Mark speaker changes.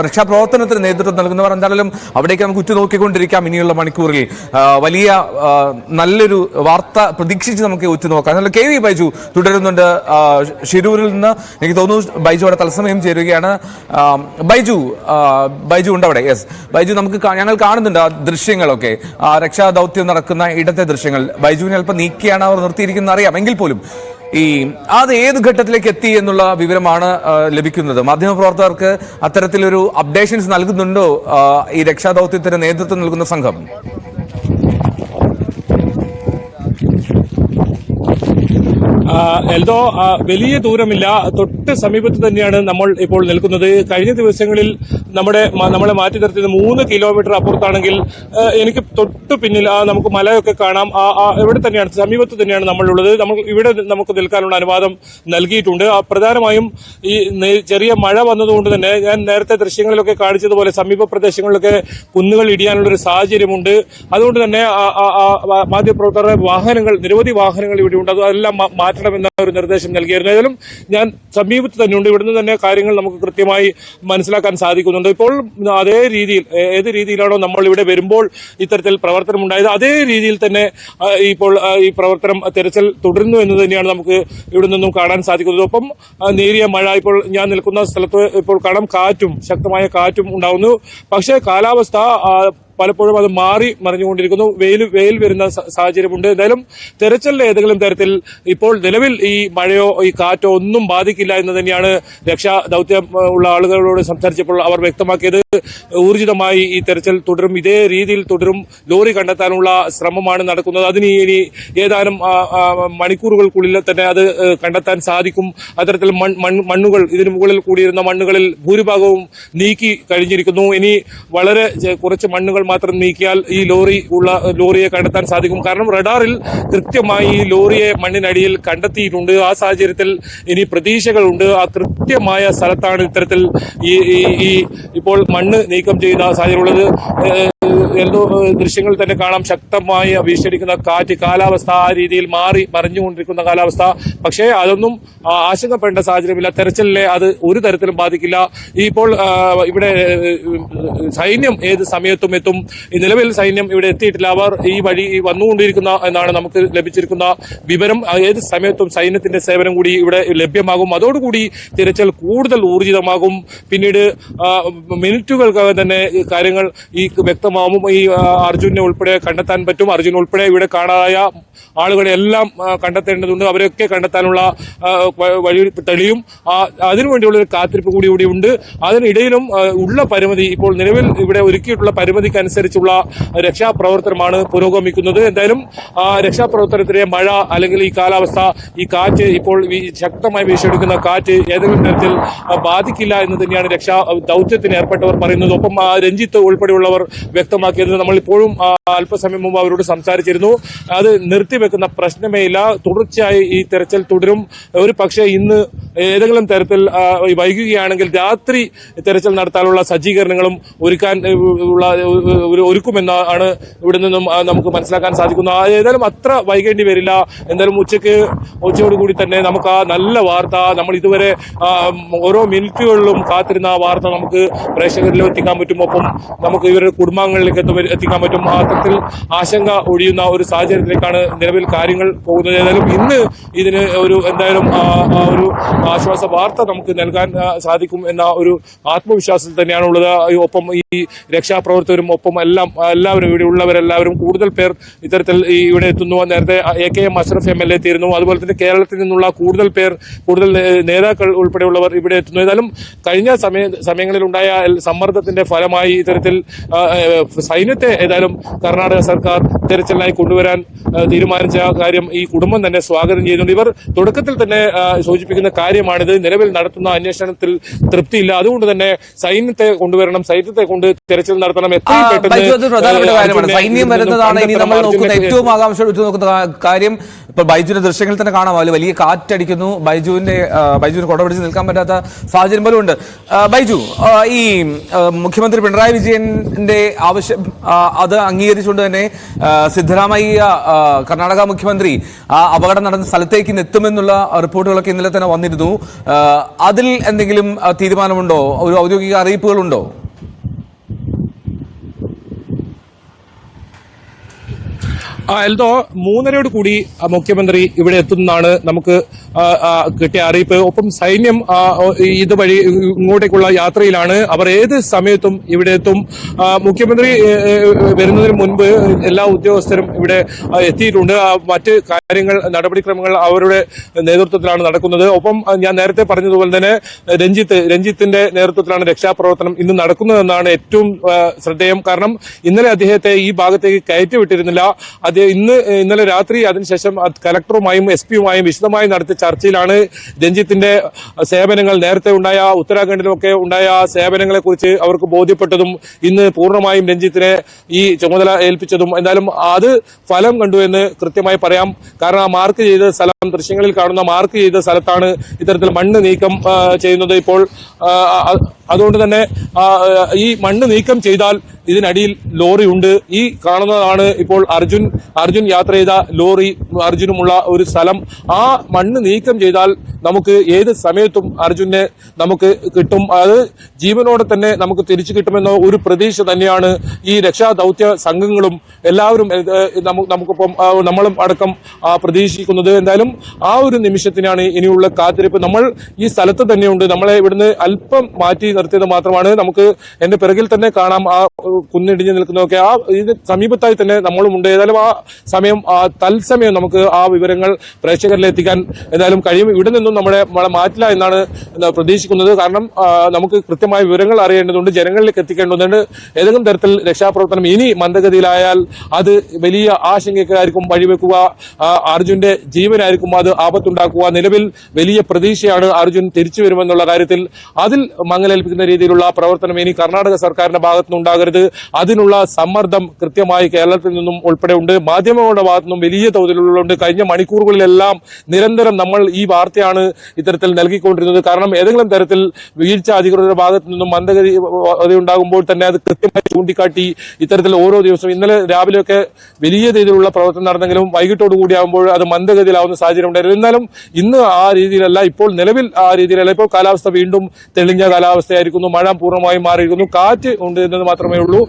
Speaker 1: രക്ഷാപ്രവർത്തനത്തിന് നേതൃത്വം നൽകുന്നവർ. എന്തായാലും അവിടേക്ക് നമുക്ക് ഉറ്റുനോക്കിക്കൊണ്ടിരിക്കാം ഇനിയുള്ള മണിക്കൂറിൽ. വലിയ നല്ലൊരു വാർത്ത പ്രതീക്ഷിച്ച് നമുക്ക് ഉറ്റുനോക്കാം. എന്നാലും കെ വി ബൈജു തുടരുന്നുണ്ട് ഷിരൂരിൽ നിന്ന്. എനിക്ക് തോന്നുന്നു ബൈജു അവിടെ തത്സമയം ചേരുകയാണ്. ബൈജു ഉണ്ട് അവിടെ. യെസ് ബൈജു, ഞങ്ങൾ കാണുന്നുണ്ട് ആ ദൃശ്യങ്ങളൊക്കെ, രക്ഷാദൗത്യം നടക്കുന്ന ഇടത്തെ ദൃശ്യങ്ങൾ. ബൈജുവിനെ അല്പം നീക്കിയാണ് അവർ നിർത്തിയിരിക്കുന്നത് അറിയാം. എങ്കിൽ പോലും അത് ഏത് ഘട്ടത്തിലേക്ക് എത്തി എന്നുള്ള വിവരമാണ് ലഭിക്കുന്നത്? മാധ്യമപ്രവർത്തകർക്ക് അത്തരത്തിലൊരു അപ്ഡേഷൻസ് നൽകുന്നുണ്ടോ ഈ രക്ഷാദൗത്യത്തിന് നേതൃത്വം നൽകുന്ന സംഘം?
Speaker 2: എൽദോ, വലിയ ദൂരമില്ല, തൊട്ട് സമീപത്ത് തന്നെയാണ് നമ്മൾ ഇപ്പോൾ നിൽക്കുന്നത്. കഴിഞ്ഞ ദിവസങ്ങളിൽ നമ്മളെ മാറ്റി നിർത്തിയത് 3 കിലോമീറ്റർ അപ്പുറത്താണെങ്കിൽ എനിക്ക് തൊട്ട് പിന്നിൽ നമുക്ക് മലയൊക്കെ കാണാം. ഇവിടെ തന്നെയാണ്, സമീപത്ത് തന്നെയാണ് നമ്മളുള്ളത്. ഇവിടെ നമുക്ക് നിൽക്കാനുള്ള അനുവാദം നൽകിയിട്ടുണ്ട്. പ്രധാനമായും ഈ ചെറിയ മഴ വന്നതുകൊണ്ട് തന്നെ ഞാൻ നേരത്തെ ദൃശ്യങ്ങളിലൊക്കെ കാണിച്ചതുപോലെ സമീപ പ്രദേശങ്ങളിലൊക്കെ കുന്നുകൾ ഇടിയാനുള്ളൊരു സാഹചര്യമുണ്ട്. അതുകൊണ്ട് തന്നെ മാധ്യമപ്രവർത്തകരുടെ വാഹനങ്ങൾ, നിരവധി വാഹനങ്ങൾ ഇവിടെയുണ്ട്, അതെല്ലാം മാറ്റണമെന്ന ഒരു നിർദ്ദേശം നൽകിയായിരുന്നു. ഏതായാലും ഞാൻ സമീപത്ത് തന്നെയുണ്ട്. ഇവിടുന്ന് തന്നെ കാര്യങ്ങൾ നമുക്ക് കൃത്യമായി മനസ്സിലാക്കാൻ സാധിക്കുന്നുണ്ട്. ഇപ്പോൾ അതേ രീതിയിൽ, ഏത് രീതിയിലാണോ നമ്മൾ ഇവിടെ വരുമ്പോൾ ഇത്തരത്തിൽ പ്രവർത്തനം ഉണ്ടായത്, അതേ രീതിയിൽ തന്നെ ഇപ്പോൾ ഈ പ്രവർത്തനം, തെരച്ചിൽ തുടരുന്നു എന്ന് തന്നെയാണ് നമുക്ക് ഇവിടെ നിന്നും കാണാൻ സാധിക്കുന്നത്. ഒപ്പം നേരിയ മഴ, ഇപ്പോൾ ഞാൻ നിൽക്കുന്ന സ്ഥലത്ത് ഇപ്പോൾ കാണാം കാറ്റും, ശക്തമായ കാറ്റും ഉണ്ടാകുന്നു. പക്ഷേ കാലാവസ്ഥ പലപ്പോഴും അത് മറിഞ്ഞുകൊണ്ടിരിക്കുന്നു. വെയിൽ വരുന്ന സാഹചര്യമുണ്ട്. എന്തായാലും തെരച്ചിലിന്റെ ഏതെങ്കിലും തരത്തിൽ ഇപ്പോൾ നിലവിൽ ഈ മഴയോ ഈ കാറ്റോ ഒന്നും ബാധിക്കില്ല എന്ന് തന്നെയാണ് രക്ഷാദൌത്യം ഉള്ള ആളുകളോട് സംസാരിച്ചപ്പോൾ അവർ വ്യക്തമാക്കിയത്. ഊർജിതമായി ഈ തെരച്ചിൽ തുടരും, ഇതേ രീതിയിൽ തുടരും. ലോറി കണ്ടെത്താനുള്ള ശ്രമമാണ് നടക്കുന്നത്. അതിന് ഇനി ഏതാനും മണിക്കൂറുകൾക്കുള്ളിൽ തന്നെ അത് കണ്ടെത്താൻ സാധിക്കും. അത്തരത്തിൽ മണ്ണുകൾ, ഇതിനു മുകളിൽ കൂടിയിരുന്ന മണ്ണുകളിൽ ഭൂരിഭാഗവും നീക്കി കഴിഞ്ഞിരിക്കുന്നു. ഇനി വളരെ കുറച്ച് മണ്ണുകൾ മാത്രം നീക്കിയാൽ ഈ ലോറിയെ കണ്ടെത്താൻ സാധിക്കും. കാരണം റഡാറിൽ കൃത്യമായി ഈ ലോറിയെ മണ്ണിനടിയിൽ കണ്ടെത്തിയിട്ടുണ്ട്. ആ സാഹചര്യത്തിൽ ഇനി പ്രതീക്ഷകളുണ്ട്. ആ കൃത്യമായ സ്ഥലത്താണ് ഇത്തരത്തിൽ ഈ ഇപ്പോൾ മണ്ണ് നീക്കം ചെയ്യുന്ന സാഹചര്യമുള്ളത്. ദൃശ്യങ്ങൾ തന്നെ കാണാം, ശക്തമായി വീശടിക്കുന്ന കാറ്റ്, കാലാവസ്ഥ ആ രീതിയിൽ മറിഞ്ഞുകൊണ്ടിരിക്കുന്ന കാലാവസ്ഥ. പക്ഷേ അതൊന്നും ആശങ്കപ്പെടേണ്ട സാഹചര്യമില്ല. തെരച്ചിലിനെ അത് ഒരു തരത്തിലും ബാധിക്കില്ല. ഇപ്പോൾ ഇവിടെ സൈന്യം ഏത് സമയത്തും എത്തും. നിലവിൽ സൈന്യം ഇവിടെ എത്തിയിട്ടില്ല. അവർ ഈ വഴി വന്നുകൊണ്ടിരിക്കുന്ന എന്നാണ് നമുക്ക് ലഭിച്ചിരിക്കുന്ന വിവരം. ഏത് സമയത്തും സൈന്യത്തിന്റെ സേവനം കൂടി ഇവിടെ ലഭ്യമാകും. അതോടുകൂടി തിരച്ചിൽ കൂടുതൽ ഊർജിതമാകും. പിന്നീട് മിനിറ്റുകൾക്കകം തന്നെ കാര്യങ്ങൾ വ്യക്തമാവും. ഈ അർജുനെ ഉൾപ്പെടെ കണ്ടെത്താൻ പറ്റും. അർജുൻ ഉൾപ്പെടെ ഇവിടെ കാണാതായ ആളുകളെ എല്ലാം കണ്ടെത്തേണ്ടതുണ്ട്. അവരെയൊക്കെ കണ്ടെത്താനുള്ള വഴി തെളിയും. അതിനുവേണ്ടിയുള്ള ഒരു കാത്തിരിപ്പ് കൂടി ഉണ്ട്. അതിനിടയിലും ഉള്ള പരിമിതി, ഇപ്പോൾ നിലവിൽ ഇവിടെ ഒരുക്കിയിട്ടുള്ള പരിമിതിക്കനുസരിച്ചുള്ള രക്ഷാപ്രവർത്തനമാണ് പുരോഗമിക്കുന്നത്. എന്തായാലും രക്ഷാപ്രവർത്തനത്തിലെ മഴ അല്ലെങ്കിൽ ഈ കാലാവസ്ഥ, ഈ കാറ്റ്, ഇപ്പോൾ ശക്തമായി വീശിയെടുക്കുന്ന കാറ്റ് ഏതെങ്കിലും തരത്തിൽ ബാധിക്കില്ല എന്ന് തന്നെയാണ് രക്ഷാ ദൌത്യത്തിന് ഏർപ്പെട്ടവർ പറയുന്നത്. ഒപ്പം രഞ്ജിത്ത് ഉൾപ്പെടെയുള്ളവർ വ്യക്തമാക്കിയത്. നമ്മളിപ്പോഴും അല്പസമയം മുമ്പ് അവരോട് സംസാരിച്ചിരുന്നു. അത് നിർത്തിവെക്കുന്ന പ്രശ്നമേ ഇല്ല. തുടർച്ചയായി ഈ തെരച്ചിൽ തുടരും. ഒരു പക്ഷേ ഇന്ന് ഏതെങ്കിലും തരത്തിൽ വൈകുകയാണെങ്കിൽ രാത്രി തെരച്ചിൽ നടത്താനുള്ള സജ്ജീകരണങ്ങളും ഒരുക്കുമെന്നാണ് ഇവിടെ നിന്നും നമുക്ക് മനസ്സിലാക്കാൻ സാധിക്കുന്നത്. ഏതായാലും അത്ര വൈകേണ്ടി വരില്ല. എന്തായാലും ഉച്ചയോടുകൂടി തന്നെ നമുക്ക് ആ നല്ല വാർത്ത, നമ്മൾ ഇതുവരെ ഓരോ മിനിറ്റുകളിലും കാത്തിരുന്ന ആ വാർത്ത നമുക്ക് പ്രേക്ഷകരിലും എത്തിക്കാൻ പറ്റും. ഒപ്പം നമുക്ക് ഇവരുടെ കുടുംബാംഗങ്ങളിലേക്ക് എത്തിക്കാൻ പറ്റും. അത്തരത്തിൽ ആശങ്ക ഒഴിയുന്ന ഒരു സാഹചര്യത്തിലേക്കാണ് നിലവിൽ കാര്യങ്ങൾ പോകുന്നത്. ഏതായാലും ഇന്ന് ഇതിന് എന്തായാലും ഒരു ആശ്വാസ വാർത്ത നമുക്ക് നൽകാൻ സാധിക്കും എന്ന ഒരു ആത്മവിശ്വാസത്തിൽ തന്നെയാണുള്ളത്. ഒപ്പം ഈ രക്ഷാപ്രവർത്തകരും ഒപ്പം എല്ലാവരും ഇവിടെ ഉള്ളവരെല്ലാവരും കൂടുതൽ പേർ ഇത്തരത്തിൽ ഇവിടെ എത്തുന്നു. നേരത്തെ AKM അഷ്റഫ് MLA എത്തിയിരുന്നു. അതുപോലെ തന്നെ കേരളത്തിൽ നിന്നുള്ള കൂടുതൽ നേതാക്കൾ ഉൾപ്പെടെയുള്ളവർ ഇവിടെ എത്തുന്നു. ഏതായാലും കഴിഞ്ഞ സമയങ്ങളിലുണ്ടായ സമ്മർദ്ദത്തിന്റെ ഫലമായി ഇത്തരത്തിൽ സൈന്യത്തെ ഏതായാലും കർണാടക സർക്കാർ തെരച്ചിലിനായി കൊണ്ടുവരാൻ തീരുമാനിച്ച കാര്യം ഈ കുടുംബം തന്നെ സ്വാഗതം ചെയ്യുന്നുണ്ട്. ഇവർ തുടക്കത്തിൽ തന്നെ സൂചിപ്പിക്കുന്ന കാര്യമാണിത്. നിലവിൽ നടത്തുന്ന അന്വേഷണത്തിൽ തൃപ്തിയില്ല. അതുകൊണ്ട് തന്നെ സൈന്യത്തെ കൊണ്ടുവരണം, സൈന്യത്തെ കൊണ്ട് തെരച്ചിൽ നടത്തണം. എത്രയും പെട്ടെന്ന്
Speaker 1: സൈന്യം വരുന്നതാണ് ഇനി നമ്മൾ നോക്കുന്ന ഏറ്റവും ആകാംക്ഷ നോക്കുന്ന കാര്യം. ഇപ്പൊ ബൈജുവിന്റെ ദൃശ്യങ്ങളിൽ തന്നെ കാണാം, വലിയ കാറ്റടിക്കുന്നു. ബൈജുവിന് കൊട പിടിച്ച് നിൽക്കാൻ പറ്റാത്ത സാഹചര്യം പോലും ഉണ്ട്. ബൈജു, ഈ മുഖ്യമന്ത്രി പിണറായി വിജയന്റെ ആവശ്യം അത് അംഗീകരിച്ചുകൊണ്ട് തന്നെ സിദ്ധരാമയ്യ കർണാടക മുഖ്യമന്ത്രി ആ അപകടം നടന്ന സ്ഥലത്തേക്ക് ഇന്ന് എത്തുമെന്നുള്ള റിപ്പോർട്ടുകളൊക്കെ ഇന്നലെ തന്നെ വന്നിരുന്നു. അതിൽ എന്തെങ്കിലും തീരുമാനമുണ്ടോ? ഒരു ഔദ്യോഗിക അറിയിപ്പുകളുണ്ടോ?
Speaker 2: എൽദോ 3:30 കൂടി മുഖ്യമന്ത്രി ഇവിടെ എത്തുന്നതാണ് നമുക്ക് കിട്ടിയ അറിയിപ്പ്. ഒപ്പം സൈന്യം ഇതുവഴി ഇങ്ങോട്ടേക്കുള്ള യാത്രയിലാണ്. അവർ ഏത് സമയത്തും ഇവിടെ എത്തും. മുഖ്യമന്ത്രി വരുന്നതിന് മുൻപ് എല്ലാ ഉദ്യോഗസ്ഥരും ഇവിടെ എത്തിയിട്ടുണ്ട്. മറ്റ് കാര്യങ്ങൾ, നടപടിക്രമങ്ങൾ അവരുടെ നേതൃത്വത്തിലാണ് നടക്കുന്നത്. ഒപ്പം ഞാൻ നേരത്തെ പറഞ്ഞതുപോലെ തന്നെ രഞ്ജിത്തിന്റെ നേതൃത്വത്തിലാണ് രക്ഷാപ്രവർത്തനം ഇന്ന് നടക്കുന്നതെന്നാണ് ഏറ്റവും ശ്രദ്ധേയം. കാരണം ഇന്നലെ അദ്ദേഹത്തെ ഈ ഭാഗത്തേക്ക് കയറ്റിവിട്ടിരുന്നില്ല. ഇന്നലെ രാത്രി അതിനുശേഷം കലക്ടറുമായും SP-യുമായും വിശദമായി നടത്തിയ ചർച്ചയിലാണ് രഞ്ജിത്തിന്റെ സേവനങ്ങൾ, നേരത്തെ ഉണ്ടായ ഉത്തരാഖണ്ഡിലുമൊക്കെ ഉണ്ടായ സേവനങ്ങളെ കുറിച്ച് അവർക്ക് ബോധ്യപ്പെട്ടതും ഇന്ന് പൂർണ്ണമായും രഞ്ജിത്തിനെ ഈ ചുമതല ഏൽപ്പിച്ചതും. എന്തായാലും അത് ഫലം കണ്ടു എന്ന് കൃത്യമായി പറയാം. കാരണം ആ മാർക്ക് ചെയ്ത സ്ഥലം, ദൃശ്യങ്ങളിൽ കാണുന്ന മാർക്ക് ചെയ്ത സ്ഥലത്താണ് ഇത്തരത്തിൽ മണ്ണ് നീക്കം ചെയ്യുന്നത് ഇപ്പോൾ. അതുകൊണ്ട് തന്നെ ഈ മണ്ണ് നീക്കം ചെയ്താൽ ഇതിനടിയിൽ ലോറി ഉണ്ട്. ഈ കാണുന്നതാണ് ഇപ്പോൾ അർജുൻ യാത്ര ചെയ്ത ലോറി, അർജുനുമുള്ള ഒരു സ്ഥലം. ആ മണ്ണ് നീക്കം ചെയ്താൽ നമുക്ക് ഏത് സമയത്തും അർജുനെ നമുക്ക് കിട്ടും. അത് ജീവനോടെ തന്നെ നമുക്ക് തിരിച്ചു കിട്ടുമെന്ന ഒരു പ്രതീക്ഷ തന്നെയാണ് ഈ രക്ഷാദൌത്യ സംഘങ്ങളും എല്ലാവരും നമുക്കൊപ്പം നമ്മളും അടക്കം പ്രതീക്ഷിക്കുന്നത്. എന്തായാലും ആ ഒരു നിമിഷത്തിനാണ് ഇനിയുള്ള കാത്തിരിപ്പ്. നമ്മൾ ഈ സ്ഥലത്ത് തന്നെയുണ്ട്. നമ്മളെ ഇവിടുന്ന് അല്പം മാറ്റി നിർത്തിയത് മാത്രമാണ്. നമുക്ക് എന്റെ പിറകിൽ തന്നെ കാണാം ആ കുന്നിടിഞ്ഞു നിൽക്കുന്നതൊക്കെ. ആ ഇതിന് സമീപത്തായി തന്നെ നമ്മളും ഉണ്ട്. ഏതായാലും ആ സമയം തത്സമയം നമുക്ക് ആ വിവരങ്ങൾ പ്രേക്ഷകരിലെത്തിക്കാൻ എന്തായാലും കഴിയും. ഇവിടെ നിന്നും നമ്മളെ മാറ്റില്ല എന്നാണ് പ്രതീക്ഷിക്കുന്നത്. കാരണം നമുക്ക് കൃത്യമായ വിവരങ്ങൾ അറിയേണ്ടതുണ്ട്, ജനങ്ങളിലേക്ക് എത്തിക്കേണ്ടതുണ്ട്. ഏതെങ്കിലും തരത്തിൽ രക്ഷാപ്രവർത്തനം ഇനി മന്ദഗതിയിലായാൽ അത് വലിയ ആശങ്കയ്ക്കായിരിക്കും വഴിവെക്കുക. അർജുന്റെ ജീവനായിരിക്കും അത് ആപത്തുണ്ടാക്കുക. നിലവിൽ വലിയ പ്രതീക്ഷയാണ് അർജുൻ തിരിച്ചു വരുമെന്നുള്ള കാര്യത്തിൽ. അതിൽ മങ്ങലേൽപ്പിക്കുന്ന രീതിയിലുള്ള പ്രവർത്തനം ഇനി കർണാടക സർക്കാരിന്റെ ഭാഗത്തുനിന്നുണ്ടാകരുത്. അതിനുള്ള സമ്മർദ്ദം കൃത്യമായി കേരളത്തിൽ നിന്നും ഉൾപ്പെടെ ഉണ്ട്. മാധ്യമങ്ങളുടെ ഭാഗത്തുനിന്നും വലിയ തോതിലുള്ളുണ്ട്. കഴിഞ്ഞ മണിക്കൂറുകളിലെല്ലാം നിരന്തരം നമ്മൾ ഈ വാർത്തയാണ് ഇത്തരത്തിൽ നൽകിക്കൊണ്ടിരുന്നത്. കാരണം ഏതെങ്കിലും തരത്തിൽ വീഴ്ച അധികൃതരുടെ ഭാഗത്തു നിന്നും മന്ദഗതി ഉണ്ടാകുമ്പോൾ തന്നെ അത് കൃത്യമായി ചൂണ്ടിക്കാട്ടി ഇത്തരത്തിൽ ഓരോ ദിവസവും, ഇന്നലെ രാവിലെയൊക്കെ വലിയ രീതിയിലുള്ള പ്രവർത്തനം നടന്നെങ്കിലും വൈകിട്ടോടുകൂടി ആകുമ്പോൾ അത് മന്ദഗതിയിലാവുന്ന സാഹചര്യം ഉണ്ടായിരുന്നു. എന്നാലും ഇന്ന് ആ രീതിയിലല്ല, ഇപ്പോൾ നിലവിൽ ആ രീതിയിലല്ല. ഇപ്പോൾ കാലാവസ്ഥ വീണ്ടും തെളിഞ്ഞ കാലാവസ്ഥയായിരിക്കുന്നു. മഴ പൂർണ്ണമായും മാറിയിരിക്കുന്നു. കാറ്റ് ഉണ്ട് എന്നത് മാത്രമേ ഉള്ളൂ.